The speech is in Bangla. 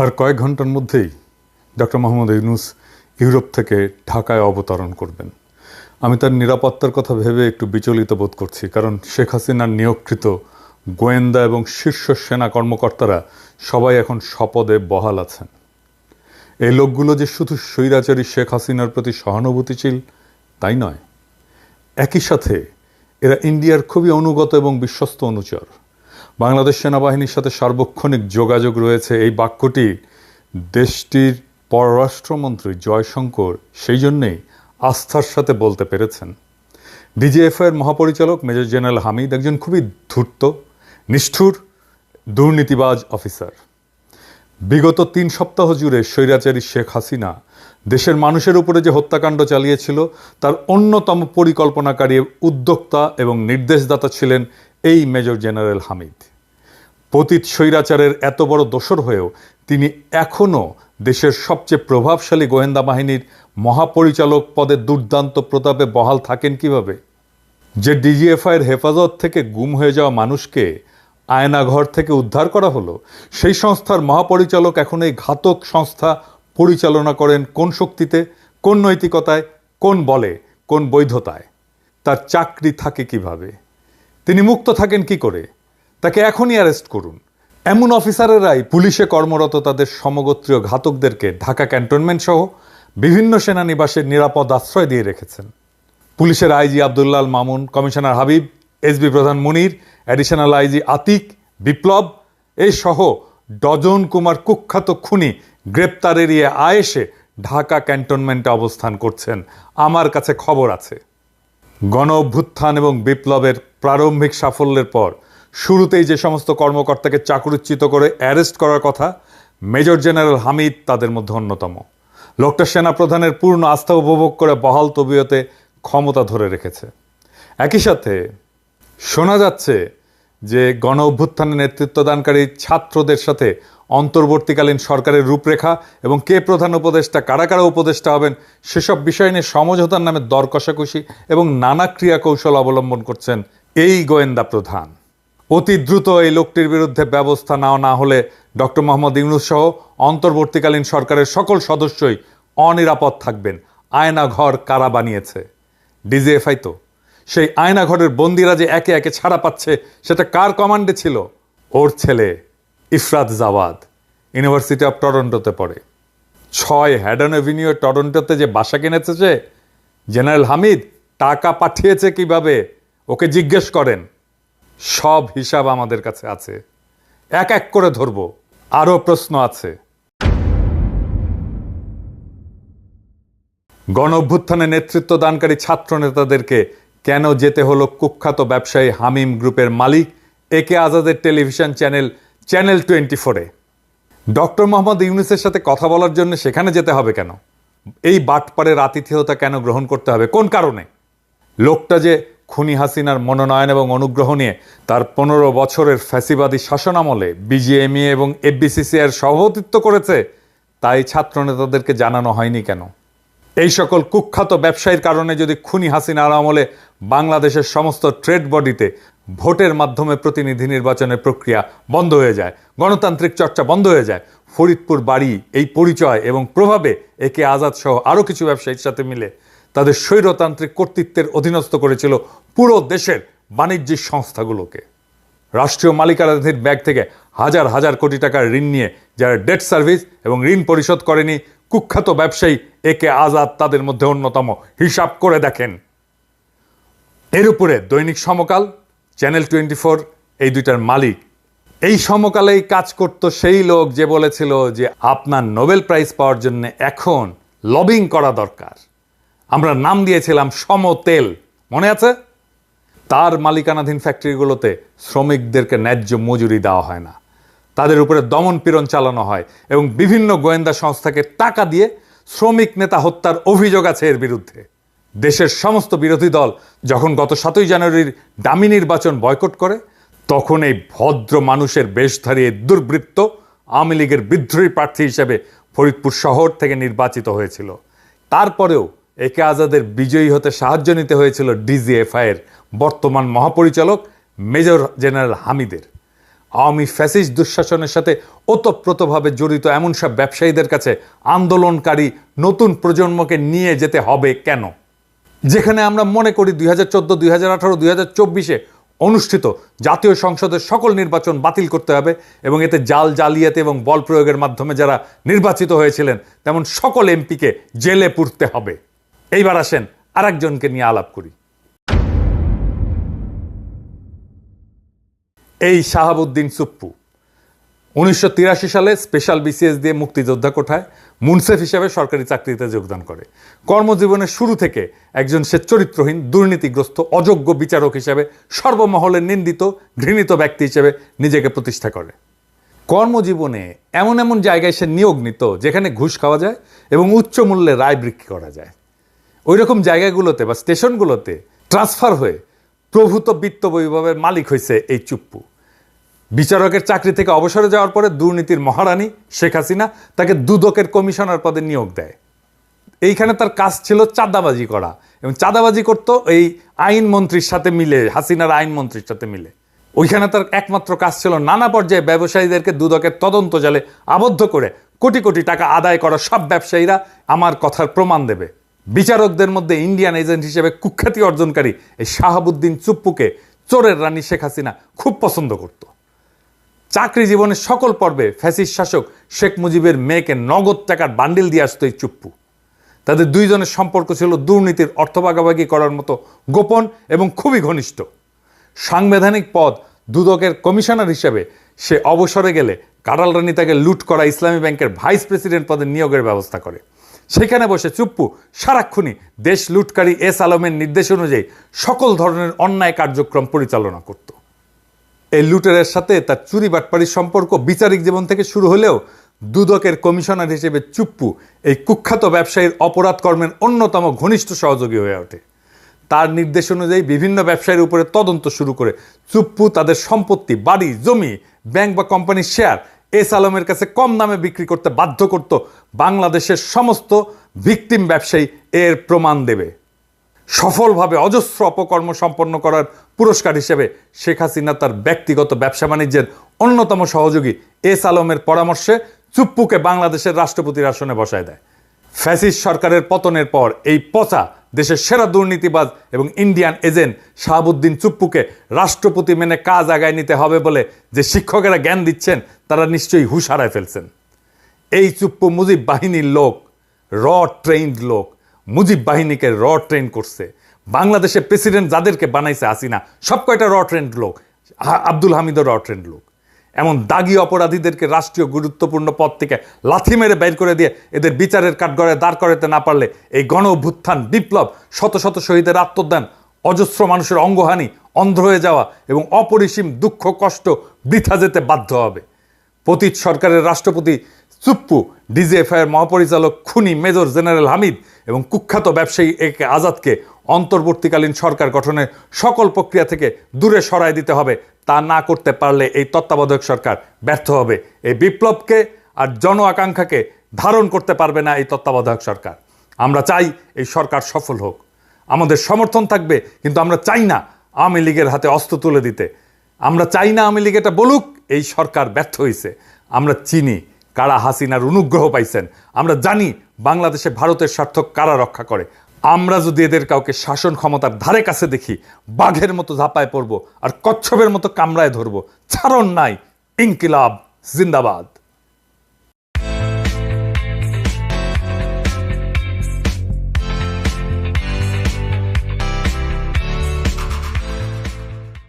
আর কয়েক ঘন্টার মধ্যেই ডক্টর মোহাম্মদ ইউনূস ইউরোপ থেকে ঢাকায় অবতরণ করবেন। আমি তার নিরাপত্তার কথা ভেবে একটু বিচলিত বোধ করছি, কারণ শেখ হাসিনার নিয়োগকৃত গোয়েন্দা এবং শীর্ষ সেনা কর্মকর্তারা সবাই এখন স্বপদে বহাল আছেন। এই লোকগুলো যে শুধু স্বৈরাচারী শেখ হাসিনার প্রতি সহানুভূতিশীল তাই নয়, একই সাথে এরা ইন্ডিয়ার খুবই অনুগত এবং বিশ্বস্ত অনুচর। বাংলাদেশ সেনাবাহিনীর সাথে সার্বক্ষণিক যোগাযোগ রয়েছে, এই বাক্যটি দেশটির পররাষ্ট্রমন্ত্রী জয়শঙ্কর সেই জন্যেই আস্থার সাথে বলতে পেরেছেন। ডিজিএফআইয়ের মহাপরিচালক মেজর জেনারেল হামিদ একজন খুবই ধূর্ত, নিষ্ঠুর, দুর্নীতিবাজ অফিসার। বিগত ৩ সপ্তাহ জুড়ে স্বৈরাচারী শেখ হাসিনা দেশের মানুষের উপরে যে হত্যাকাণ্ড চালিয়েছিল তার অন্যতম পরিকল্পনাকারী, উদ্যোক্তা এবং নির্দেশদাতা ছিলেন এই মেজর জেনারেল হামিদ। পতিত স্বৈরাচারের এত বড় দোসর হয়েও তিনি এখনও দেশের সবচেয়ে প্রভাবশালী গোয়েন্দা বাহিনীর মহাপরিচালক পদে দুর্দান্ত প্রতাপে বহাল থাকেন কিভাবে? যে ডিজিএফআইয়ের হেফাজত থেকে গুম হয়ে যাওয়া মানুষকে আয়নাঘর থেকে উদ্ধার করা হলো, সেই সংস্থার মহাপরিচালক এখন এই ঘাতক সংস্থা পরিচালনা করেন কোন শক্তিতে, কোন নৈতিকতায়, কোন বলে, কোন বৈধতায়? তার চাকরি থাকে কিভাবে? তিনি মুক্ত থাকেন কি করে? তাকে এখনই অ্যারেস্ট করুন। এমন অফিসারেরাই পুলিশে কর্মরত তাদের সমগোত্রীয় ঘাতকদেরকে ঢাকা ক্যান্টনমেন্ট সহ বিভিন্ন সেনানিবাসের নিরাপদ আশ্রয় দিয়ে রেখেছেন। পুলিশের IG Abdullah Al Mamun, commissioner Habib, SB প্রধান মুনির, অ্যাডিশনাল আইজি আতিক, বিপ্লব এই সহ ডজন কুমার কুখ্যাত খুনি গ্রেপ্তার এড়িয়ে আয়েসে ঢাকা ক্যান্টনমেন্টে অবস্থান করছেন। আমার কাছে খবর আছে, গণ অভ্যুত্থান এবং বিপ্লবের প্রারম্ভিক সাফল্যের পর শুরুতেই যে সমস্ত কর্মকর্তাকে চাকরিচ্যুত করে অ্যারেস্ট করার কথা, মেজর জেনারেল হামিদ তাদের মধ্যে অন্যতম। লোকটা সেনাপ্রধানের পূর্ণ আস্থা উপভোগ করে বহাল তবিয়তে ক্ষমতা ধরে রেখেছে। একই সাথে শোনা যাচ্ছে যে গণ অভ্যুত্থানে নেতৃত্বদানকারী ছাত্রদের সাথে অন্তর্বর্তীকালীন সরকারের রূপরেখা এবং কে প্রধান উপদেষ্টা, কারা কারা উপদেষ্টা হবেন সেসব বিষয় নিয়ে সমঝোতার নামে দর কষাকষি এবং নানা ক্রিয়া কৌশল অবলম্বন করছেন এই গোয়েন্দা প্রধান। অতি দ্রুত এই লোকটির বিরুদ্ধে ব্যবস্থা না হলে ডক্টর মোহাম্মদ ইউনূস সহ অন্তর্বর্তীকালীন সরকারের সকল সদস্যই অনিরাপদ থাকবেন। আয়নাঘর কারা বানিয়েছে? ডিজিএফআই তো। সেই আয়নাঘরের বন্দিরা যে একে একে ছাড়া পাচ্ছে সেটা কার কমান্ডে ছিল? ওর ছেলে ইফরাত জাওয়াদ ইউনিভার্সিটি অফ টরন্টোতে পড়ে। 6 হ্যাডন অ্যাভিনিউ টরন্টোতে যে বাসা কিনেছে সে, জেনারেল হামিদ টাকা পাঠিয়েছে কিভাবে ওকে জিজ্ঞেস করেন। সব হিসাব আমাদের কাছে আছে, এক এক করে ধরব। আরও প্রশ্ন আছে। গণ অভ্যুত্থানে নেতৃত্ব দানকারী ছাত্র নেতাদেরকে কেন যেতে হলো কুখ্যাত ব্যবসায়ী হামিম গ্রুপের মালিক একে আজাদের টেলিভিশন চ্যানেল 24-এ? ডক্টর মোহাম্মদ ইউনূসের সাথে কথা বলার জন্য সেখানে যেতে হবে কেন? এই বাটপাড়ের আতিথেয়তা কেন গ্রহণ করতে হবে? কোন কারণে? লোকটা যে খুনি হাসিনার মনোনয়ন এবং অনুগ্রহ নিয়ে তার 15 বছরের ফ্যাসিবাদী শাসনামলে বিজিএমইএ এবং এফবিসিসিআইয়ের সভাপতিত্ব করেছে, তাই ছাত্র নেতাদেরকে জানানো হয়নি কেন? এই সকল কুখ্যাত ব্যবসায়ীর কারণে যদি খুনি হাসিনার আমলে বাংলাদেশের সমস্ত ট্রেড বডিতে ভোটের মাধ্যমে প্রতিনিধি নির্বাচনের প্রক্রিয়া বন্ধ হয়ে যায়, গণতান্ত্রিক চর্চা বন্ধ হয়ে যায়, ফরিদপুর বাড়ি এই পরিচয় এবং প্রভাবে একে আজাদ সহ আরও কিছু ব্যবসায়ীর সাথে মিলে তাদের স্বৈরতান্ত্রিক কর্তৃত্বের অধীনস্থ করেছিল পুরো দেশের বাণিজ্যিক সংস্থাগুলোকে। রাষ্ট্রীয় মালিকানাধীন ব্যাংক থেকে হাজার হাজার কোটি টাকার ঋণ নিয়ে যারা ডেট সার্ভিস এবং ঋণ পরিশোধ করেনি, কুখ্যাত ব্যবসায়ী একে আজাদ তাদের মধ্যে অন্যতম। হিসাব করে দেখেন। এর উপরে দৈনিক সমকাল, চ্যানেল 24 এই দুইটার মালিক। এই সমকালেই কাজ করত সেই লোক যে বলেছিল যে আপনার নোবেল প্রাইজ পাওয়ার জন্য এখন লবিং করা দরকার। আমরা নাম দিয়েছিলাম সমতেল, মনে আছে? তার মালিকানাধীন ফ্যাক্টরিগুলোতে শ্রমিকদেরকে ন্যায্য মজুরি দেওয়া হয় না, তাদের উপরে দমন পীড়ন চালানো হয় এবং বিভিন্ন গোয়েন্দা সংস্থাকে টাকা দিয়ে শ্রমিক নেতা হত্যার অভিযোগ আছে এর বিরুদ্ধে। দেশের সমস্ত বিরোধী দল যখন গত 7ই জানুয়ারির ডামি নির্বাচন বয়কট করে, তখন এই ভদ্র মানুষের বেশধারী দুর্বৃত্ত আওয়ামী লীগের বিদ্রোহী প্রার্থী হিসেবে ফরিদপুর শহর থেকে নির্বাচিত হয়েছিল। তারপরেও একে আজাদের বিজয়ী হতে সাহায্য নিতে হয়েছিল ডিজিএফআইয়ের বর্তমান মহাপরিচালক মেজর জেনারেল হামিদের। আওয়ামী ফ্যাসিস্ট দুঃশাসনের সাথে ওতপ্রোতভাবে জড়িত এমন সব ব্যবসায়ীদের কাছে আন্দোলনকারী নতুন প্রজন্মকে নিয়ে যেতে হবে কেন? যেখানে আমরা মনে করি 2014, 2018, 2024-এ অনুষ্ঠিত জাতীয় সংসদের সকল নির্বাচন বাতিল করতে হবে এবং এতে জালিয়াতি এবং বল প্রয়োগের মাধ্যমে যারা নির্বাচিত হয়েছিলেন তেমন সকল এমপিকে জেলে পুরতে হবে। এইবার আসেন আরেকজনকে নিয়ে আলাপ করি। এই শাহাবুদ্দিন চুপ্পু 1983 সালে স্পেশাল বিসিএস দিয়ে মুক্তিযোদ্ধা কোঠায় মুনসেফ হিসেবে সরকারি চাকরিতে যোগদান করে। কর্মজীবনের শুরু থেকে একজন সে চরিত্রহীন, দুর্নীতিগ্রস্ত, অযোগ্য বিচারক হিসেবে সর্বমহলে নিন্দিত, ঘৃণিত ব্যক্তি হিসেবে নিজেকে প্রতিষ্ঠা করে। কর্মজীবনে এমন এমন জায়গায় সে নিয়োগ নিত যেখানে ঘুষ খাওয়া যায় এবং উচ্চ মূল্যে রায় বিক্রি করা যায়। ওই রকম জায়গাগুলোতে বা স্টেশনগুলোতে ট্রান্সফার হয়ে প্রভূত বিত্ত বৈভবের মালিক হয়েছে এই চুপ্পু। বিচারকের চাকরি থেকে অবসরে যাওয়ার পরে দুর্নীতির মহারানী শেখ হাসিনা তাকে দুদকের কমিশনার পদে নিয়োগ দেয়। এইখানে তার কাজ ছিল চাঁদাবাজি করা, এবং চাঁদাবাজি করতো এই আইনমন্ত্রীর সাথে মিলে, হাসিনার আইনমন্ত্রীর সাথে মিলে। ওইখানে তার একমাত্র কাজ ছিল নানা পর্যায়ে ব্যবসায়ীদেরকে দুদকের তদন্ত জালে আবদ্ধ করে কোটি কোটি টাকা আদায় করা। সব ব্যবসায়ীরা আমার কথার প্রমাণ দেবে। বিচারকদের মধ্যে ইন্ডিয়ান এজেন্ট হিসেবে কুখ্যাতি অর্জনকারী এই শাহাবুদ্দিন চুপ্পুকে চোরের রানী শেখ হাসিনা খুব পছন্দ করত। চাকরি জীবনের সকল পর্বে ফ্যাসিস্ট শাসক শেখ মুজিবের মেয়েকে নগদ টাকার বান্ডিল দিয়ে আসতো এই চুপ্পু। তাদের দুইজনের সম্পর্ক ছিল দুর্নীতির অর্থ ভাগাভাগি করার মতো গোপন এবং খুবই ঘনিষ্ঠ। সাংবিধানিক পদ দুদকের কমিশনার হিসেবে সে অবসরে গেলে কাঁড়াল রানী তাকে লুট করা ইসলামী ব্যাংকের ভাইস প্রেসিডেন্ট পদে নিয়োগের ব্যবস্থা করে। সেখানে বসে চুপ্পু সারাক্ষণই দেশ লুটকারী এস আলমের নির্দেশ অনুযায়ী সকল ধরনের অন্যায় কার্যক্রম পরিচালনা করত। এই লুটেরের সাথে তার চুরি বাটপাড়ির সম্পর্ক বিচারিক জীবন থেকে শুরু হলেও দুদকের কমিশনার হিসেবে চুপ্পু এই কুখ্যাত ব্যবসায়ীর অপরাধ কর্মের অন্যতম ঘনিষ্ঠ সহযোগী হয়ে ওঠে। তার নির্দেশ অনুযায়ী বিভিন্ন ব্যবসায়ীর উপরে তদন্ত শুরু করে চুপ্পু তাদের সম্পত্তি, বাড়ি, জমি, ব্যাংক বা কোম্পানির শেয়ার এস আলমের কাছে কম দামে বিক্রি করতে বাধ্য করত। বাংলাদেশের সমস্ত ভিকটিম ব্যবসায়ী এর প্রমাণ দেবে। সফলভাবে অজস্র অপকর্ম সম্পন্ন করার পুরস্কার হিসেবে শেখ হাসিনা তার ব্যক্তিগত ব্যবসা বাণিজ্যের অন্যতম সহযোগী এস আলমের পরামর্শে চুপ্পুকে বাংলাদেশের রাষ্ট্রপতির আসনে বসায় দেয়। ফ্যাসিস্ট সরকারের পতনের পর এই পচা দেশের সেরা দুর্নীতিবাজ এবং ইন্ডিয়ান এজেন্ট শাহাবুদ্দিন চুপ্পুকে রাষ্ট্রপতি মেনে কাজ আগায় নিতে হবে বলে যে শিক্ষকেরা জ্ঞান দিচ্ছেন তারা নিশ্চয়ই হুঁশ হারায় ফেলছেন। এই চুপ্পু মুজিব বাহিনীর লোক, র ট্রেইনড লোক। মুজিব বাহিনীকে র ট্রেন করছে। বাংলাদেশের প্রেসিডেন্ট যাদেরকে বানাইছে হাসিনা সব কয়টা র ট্রেন্ড লোক। আব্দুল হামিদও র ট্রেন্ড লোক। এমন দাগি অপরাধীদেরকে রাষ্ট্রীয় গুরুত্বপূর্ণ পদ থেকে লাথি মেরে বের করে দিয়ে এদের বিচারের কাঠগড়ায় দাঁড় করাতে না পারলে এই গণ অভ্যুত্থান, বিপ্লব, শত শত শহীদের আত্মদান, অজস্র মানুষের অঙ্গহানি, অন্ধ হয়ে যাওয়া এবং অপরিসীম দুঃখ কষ্ট বৃথা যেতে বাধ্য হবে। পতিত সরকারের রাষ্ট্রপতি চুপ্পু, ডিজিএফআই এর মহাপরিচালক খুনি মেজর জেনারেল হামিদ এবং কুখ্যাত ব্যবসায়ী এ কে আজাদকে অন্তর্বর্তীকালীন সরকার গঠনের সকল প্রক্রিয়া থেকে দূরে সরায় দিতে হবে। তা না করতে পারলে এই তত্ত্বাবধায়ক সরকার ব্যর্থ হবে। এই বিপ্লবকে আর জন আকাঙ্ক্ষাকে ধারণ করতে পারবে না এই তত্ত্বাবধায়ক সরকার। আমরা চাই এই সরকার সফল হোক, আমাদের সমর্থন থাকবে, কিন্তু আমরা চাই না আওয়ামী লীগের হাতে অস্ত্র তুলে দিতে। আমরা চাই না আওয়ামী লীগ এটা বলুক এই সরকার ব্যর্থ হয়েছে। আমরা চিনি কারা হাসিনার অনুগ্রহ পাইছেন। আমরা জানি বাংলাদেশে ভারতের স্বার্থ কারা রক্ষা করে। আমরা যদি এদের কাউকে শাসন ক্ষমতার ধারে কাছে দেখি, বাঘের মতো ঝাঁপায় পড়ব আর কচ্ছপের মতো কামড়ায় ধরব। ছাড়ন নাই। ইনকিলাব জিন্দাবাদ।